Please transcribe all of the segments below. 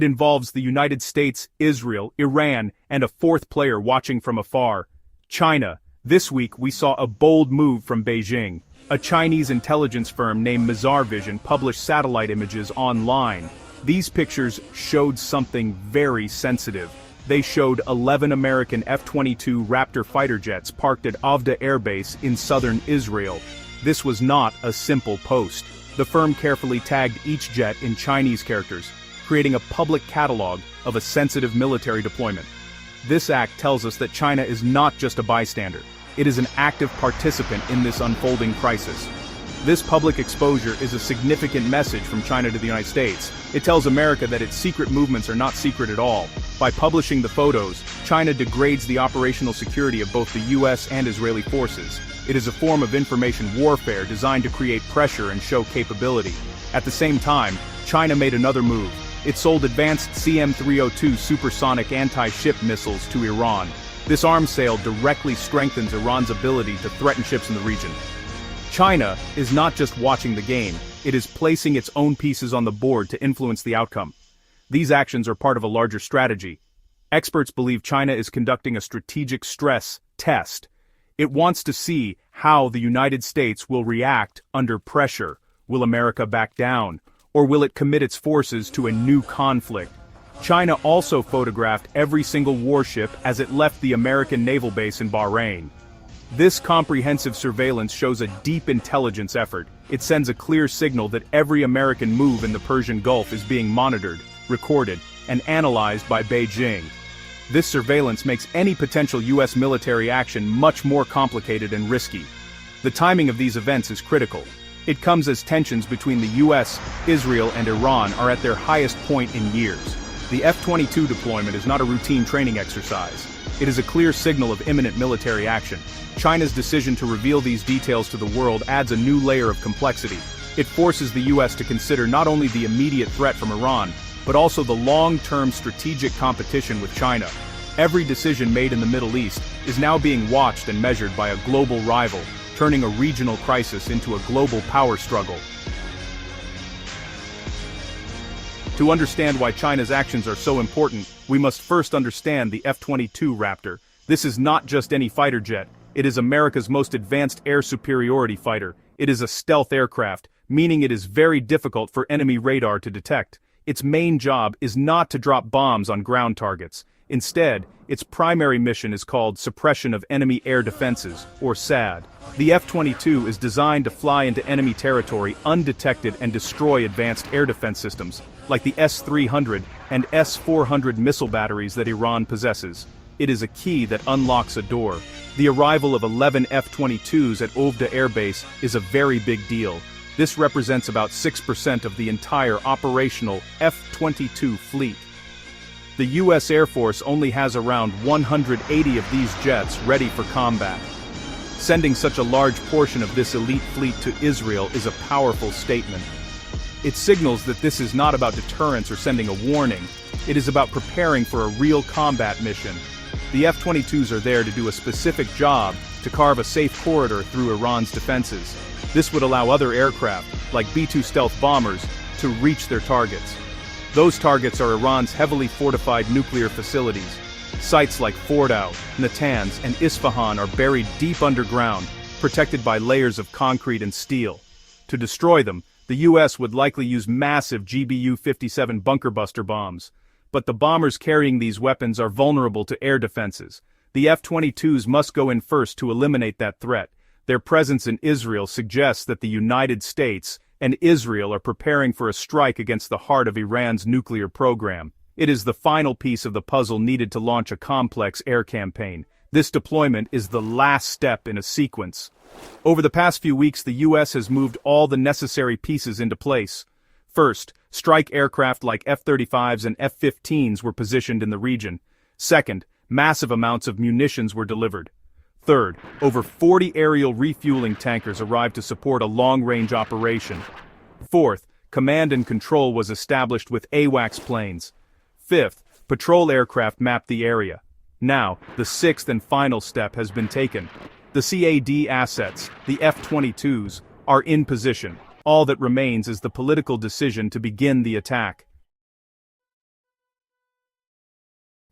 It involves the United States, Israel, Iran, and a fourth player watching from afar, China. This week we saw a bold move from Beijing. A Chinese intelligence firm named Mazar Vision published satellite images online. These pictures showed something very sensitive. They showed 11 American F-22 Raptor fighter jets parked at Ovda Air Base in southern Israel. This was not a simple post. The firm carefully tagged each jet in Chinese characters, creating a public catalog of a sensitive military deployment. This act tells us that China is not just a bystander. It is an active participant in this unfolding crisis. This public exposure is a significant message from China to the United States. It tells America that its secret movements are not secret at all. By publishing the photos, China degrades the operational security of both the US and Israeli forces. It is a form of information warfare designed to create pressure and show capability. At the same time, China made another move. It sold advanced CM-302 supersonic anti-ship missiles to Iran. This arms sale directly strengthens Iran's ability to threaten ships in the region. China is not just watching the game, it is placing its own pieces on the board to influence the outcome. These actions are part of a larger strategy. Experts believe China is conducting a strategic stress test. It wants to see how the United States will react under pressure. Will America back down? Or will it commit its forces to a new conflict? China also photographed every single warship as it left the American naval base in Bahrain. This comprehensive surveillance shows a deep intelligence effort. It sends a clear signal that every American move in the Persian Gulf is being monitored, recorded, and analyzed by Beijing. This surveillance makes any potential US military action much more complicated and risky. The timing of these events is critical. It comes as tensions between the US, Israel, and Iran are at their highest point in years. The F-22 deployment is not a routine training exercise. It is a clear signal of imminent military action. China's decision to reveal these details to the world adds a new layer of complexity. It forces the US to consider not only the immediate threat from Iran, but also the long-term strategic competition with China. Every decision made in the Middle East is now being watched and measured by a global rival, turning a regional crisis into a global power struggle. To understand why China's actions are so important, we must first understand the F-22 Raptor. This is not just any fighter jet. It is America's most advanced air superiority fighter. It is a stealth aircraft, meaning it is very difficult for enemy radar to detect. Its main job is not to drop bombs on ground targets. Instead, its primary mission is called suppression of enemy air defenses, or SAD. The F-22 is designed to fly into enemy territory undetected and destroy advanced air defense systems, like the S-300 and S-400 missile batteries that Iran possesses. It is a key that unlocks a door. The arrival of 11 F-22s at Ovda Air Base is a very big deal. This represents about 6% of the entire operational F-22 fleet. The U.S. Air Force only has around 180 of these jets ready for combat. Sending such a large portion of this elite fleet to Israel is a powerful statement. It signals that this is not about deterrence or sending a warning. It is about preparing for a real combat mission. The F-22s are there to do a specific job, to carve a safe corridor through Iran's defenses. This would allow other aircraft, like B-2 stealth bombers, to reach their targets. Those targets are Iran's heavily fortified nuclear facilities. Sites like Fordow, Natanz, and Isfahan are buried deep underground, protected by layers of concrete and steel. To destroy them, the U.S. would likely use massive GBU-57 bunker-buster bombs. But the bombers carrying these weapons are vulnerable to air defenses. The F-22s must go in first to eliminate that threat. Their presence in Israel suggests that the United States and Israel are preparing for a strike against the heart of Iran's nuclear program. It is the final piece of the puzzle needed to launch a complex air campaign. This deployment is the last step in a sequence. Over the past few weeks, the U.S. has moved all the necessary pieces into place. First, strike aircraft like F-35s and F-15s were positioned in the region. Second, massive amounts of munitions were delivered. Third, over 40 aerial refueling tankers arrived to support a long-range operation. Fourth, command and control was established with AWACS planes. Fifth, patrol aircraft mapped the area. Now, the sixth and final step has been taken. The CAD assets, the F-22s, are in position. All that remains is the political decision to begin the attack.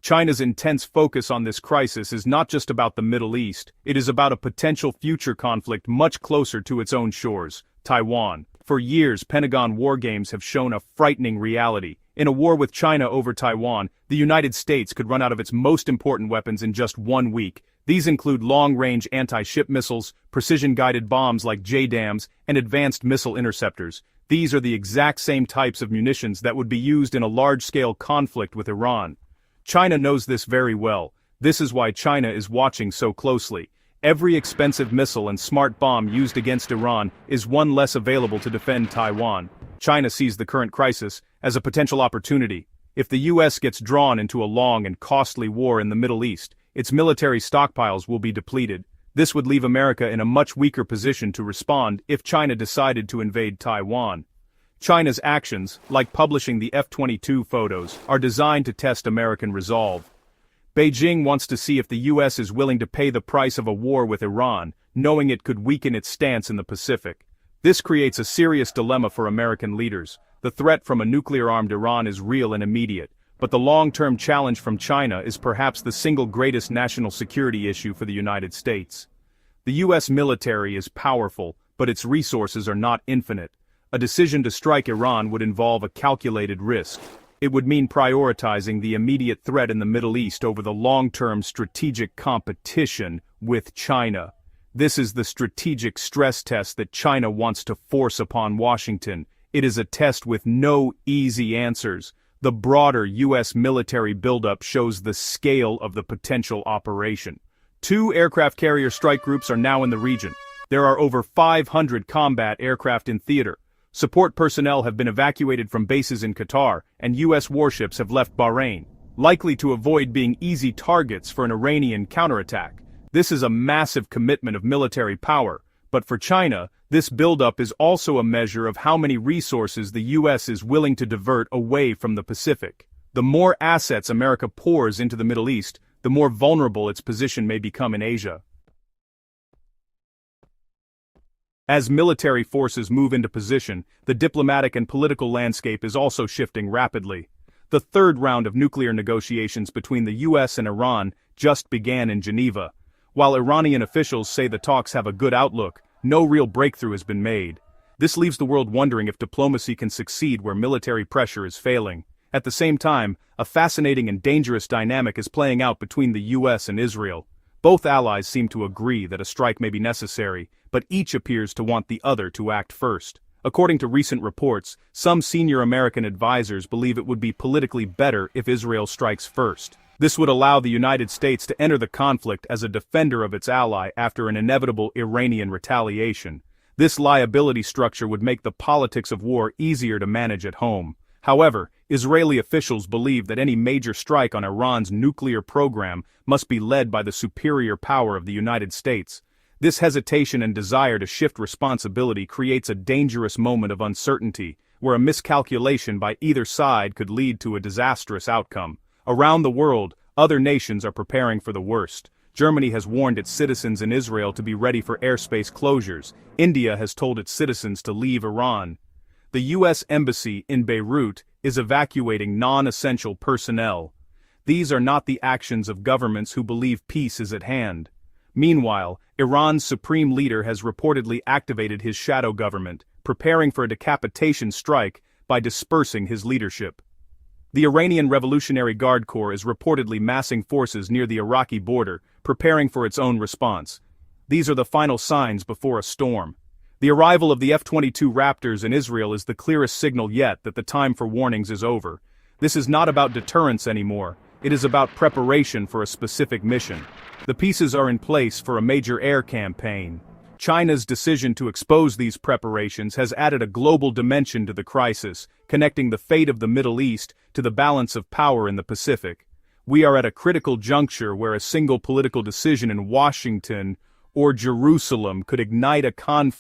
China's intense focus on this crisis is not just about the Middle East, it is about a potential future conflict much closer to its own shores, Taiwan. For years, Pentagon war games have shown a frightening reality. In a war with China over Taiwan, the United States could run out of its most important weapons in just 1 week. These include long-range anti-ship missiles, precision-guided bombs like JDAMs, and advanced missile interceptors. These are the exact same types of munitions that would be used in a large-scale conflict with Iran. China knows this very well. This is why China is watching so closely. Every expensive missile and smart bomb used against Iran is one less available to defend Taiwan. China sees the current crisis as a potential opportunity. If the US gets drawn into a long and costly war in the Middle East, its military stockpiles will be depleted. This would leave America in a much weaker position to respond if China decided to invade Taiwan. China's actions, like publishing the F-22 photos, are designed to test American resolve. Beijing wants to see if the US is willing to pay the price of a war with Iran, knowing it could weaken its stance in the Pacific. This creates a serious dilemma for American leaders. The threat from a nuclear-armed Iran is real and immediate, but the long-term challenge from China is perhaps the single greatest national security issue for the United States. The US military is powerful, but its resources are not infinite. A decision to strike Iran would involve a calculated risk. It would mean prioritizing the immediate threat in the Middle East over the long-term strategic competition with China. This is the strategic stress test that China wants to force upon Washington. It is a test with no easy answers. The broader US military buildup shows the scale of the potential operation. 2 aircraft carrier strike groups are now in the region. There are over 500 combat aircraft in theater. Support personnel have been evacuated from bases in Qatar, and US warships have left Bahrain, likely to avoid being easy targets for an Iranian counterattack. This is a massive commitment of military power, but for China, this buildup is also a measure of how many resources the US is willing to divert away from the Pacific. The more assets America pours into the Middle East, the more vulnerable its position may become in Asia. As military forces move into position, the diplomatic and political landscape is also shifting rapidly. The third round of nuclear negotiations between the US and Iran just began in Geneva. While Iranian officials say the talks have a good outlook, no real breakthrough has been made. This leaves the world wondering if diplomacy can succeed where military pressure is failing. At the same time, a fascinating and dangerous dynamic is playing out between the US and Israel. Both allies seem to agree that a strike may be necessary, but each appears to want the other to act first. According to recent reports, some senior American advisors believe it would be politically better if Israel strikes first. This would allow the United States to enter the conflict as a defender of its ally after an inevitable Iranian retaliation. This liability structure would make the politics of war easier to manage at home. However, Israeli officials believe that any major strike on Iran's nuclear program must be led by the superior power of the United States. This hesitation and desire to shift responsibility creates a dangerous moment of uncertainty, where a miscalculation by either side could lead to a disastrous outcome. Around the world, other nations are preparing for the worst. Germany has warned its citizens in Israel to be ready for airspace closures. India has told its citizens to leave Iran. The U.S. Embassy in Beirut is evacuating non-essential personnel. These are not the actions of governments who believe peace is at hand. Meanwhile, Iran's supreme leader has reportedly activated his shadow government, preparing for a decapitation strike by dispersing his leadership. The Iranian Revolutionary Guard Corps is reportedly massing forces near the Iraqi border, preparing for its own response. These are the final signs before a storm. The arrival of the F-22 Raptors in Israel is the clearest signal yet that the time for warnings is over. This is not about deterrence anymore. It is about preparation for a specific mission. The pieces are in place for a major air campaign. China's decision to expose these preparations has added a global dimension to the crisis, connecting the fate of the Middle East to the balance of power in the Pacific. We are at a critical juncture where a single political decision in Washington or Jerusalem could ignite a conflict